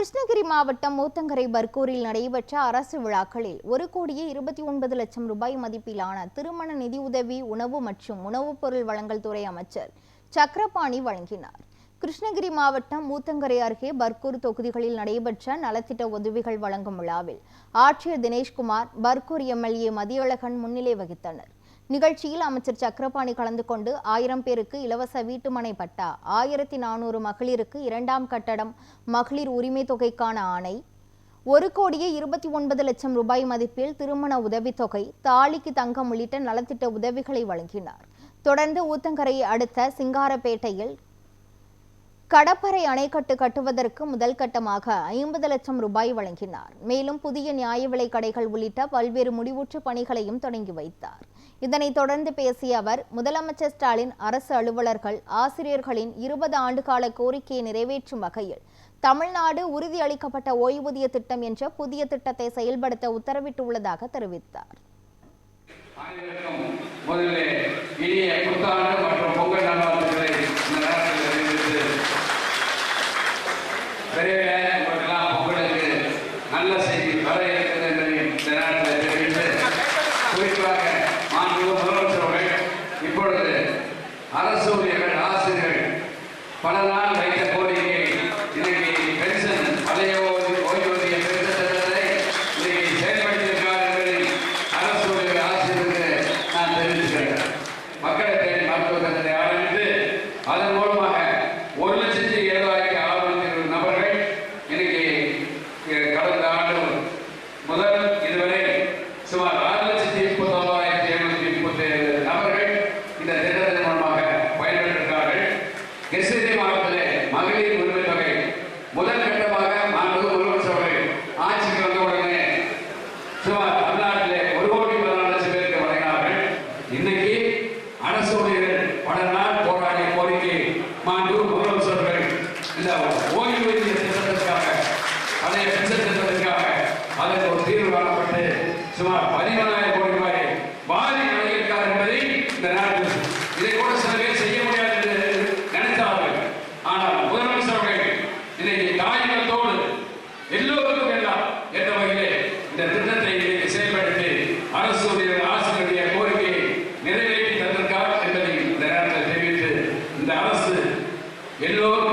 கிருஷ்ணகிரி மாவட்டம் ஊத்தங்கரை பர்கூரில் நடைபெற்ற அரசு விழாக்களில் 1,29,00,000 ரூபாய் மதிப்பிலான திருமண நிதியுதவி உணவு மற்றும் உணவுப் பொருள் வழங்கல் துறை அமைச்சர் சக்கரபாணி வழங்கினார். கிருஷ்ணகிரி மாவட்டம் ஊத்தங்கரை அருகே பர்கூர் தொகுதிகளில் நடைபெற்ற நலத்திட்ட உதவிகள் வழங்கும் விழாவில் ஆட்சியர் தினேஷ்குமார், பர்கூர் எம்எல்ஏ மதியழகன் முன்னிலை வகித்தனர். நிகழ்ச்சியில் அமைச்சர் சக்கரபாணி கலந்து கொண்டு 1000 பேருக்கு இலவச வீட்டுமனை பட்டா, 1400 மகளிருக்கு 2ஆம் கட்டடம் மகளிர் உரிமை தொகைக்கான ஆணை, 1,29,00,000 ரூபாய் மதிப்பில் திருமண உதவித்தொகை, தாலிக்கு தங்கம் உள்ளிட்ட நலத்திட்ட உதவிகளை வழங்கினார். தொடர்ந்து ஊத்தங்கரையை அடுத்த சிங்காரப்பேட்டையில் கடப்பரை அணைக்கட்டு கட்டுவதற்கு முதல் கட்டமாக 50 லட்சம் ரூபாய் வழங்கினார். மேலும் புதிய நியாய விலை கடைகள் உள்ளிட்ட பல்வேறு முடிவுற்ற பணிகளையும் தொடங்கி வைத்தார். இதனைத் தொடர்ந்து பேசிய அவர், முதலமைச்சர் ஸ்டாலின் அரசு அலுவலர்கள், ஆசிரியர்களின் 20 ஆண்டுகால கோரிக்கையை நிறைவேற்றும் வகையில் தமிழ்நாடு உறுதியளிக்கப்பட்ட ஓய்வூதிய திட்டம் என்ற புதிய திட்டத்தை செயல்படுத்த உத்தரவிட்டுள்ளதாக தெரிவித்தார். நல்ல செய்தி வர இருக்கிறது என்பதை இந்த நேரத்தில் தெரிவித்து, குறிப்பாக முதலமைச்சர்கள் இப்பொழுது அரசு ஊழியர்கள், ஆசிரியர்கள் பல நாள் வைத்த கோரிக்கை இன்னைக்கு பென்ஷன் பழைய ஓய்வூதிய பென்ஷன் திட்டத்தை இன்னைக்கு செயல்படுத்தியிருக்கிறார் என்பதை அரசு ஊழியர்கள், ஆசிரியர்களுக்கு நான் தெரிவிக்கிறேன். மக்களை தேடி மருத்துவ திட்டத்தை ஆரம்பித்து அதன் மூலமாக 1,07,620 நபர்கள் இன்னைக்கு கடந்த ஆண்டு முதல் இதுவரை சுமார் 6,31,737 நபர்கள் இந்த திட்டத்தின் மூலமாக பயன்பெற்றிருக்கிறார்கள். கிருஷ்ணகிரி மாவட்டத்தில் மகளிர் உரிமை தொகை முதல் கட்டமாக முதலமைச்சர்கள் ஆட்சிக்கு வந்த உடனே சுமார் தமிழ்நாட்டிலே 1,14,00,000 பேருக்கு வழங்கினார்கள். இன்னைக்கு அரசு ஊழியர்கள் பல நாள் போராடிய கோரிக்கை முதலமைச்சர்கள் இந்த ஓய்வூதிய திட்டத்திற்காக, பழைய பென்ஷன் திட்டத்திற்காக அதற்கு ஒரு தீர்வு காணப்பட்டு சுமார் 14,000 கோடி ரூபாய் வாரி வழங்கியிருக்கார் என்பதை இந்த நாட்டில் இதை கூட சில பேர் செய்ய முடியாது என்று நினைத்தார்கள். ஆனால் முதலமைச்சர்கள் இன்னைக்கு தாயகத்தோடு எல்லோருக்கும் எல்லாம் என்ற வகையிலே இந்த திட்டத்தை இன்னைக்கு செயல்படுத்தி அரசு ஆசிரியருடைய கோரிக்கையை நிறைவேற்றி தந்திருக்கார் என்பதை இந்த நேரத்தில் தெரிவித்து, இந்த அரசு எல்லோருக்கும்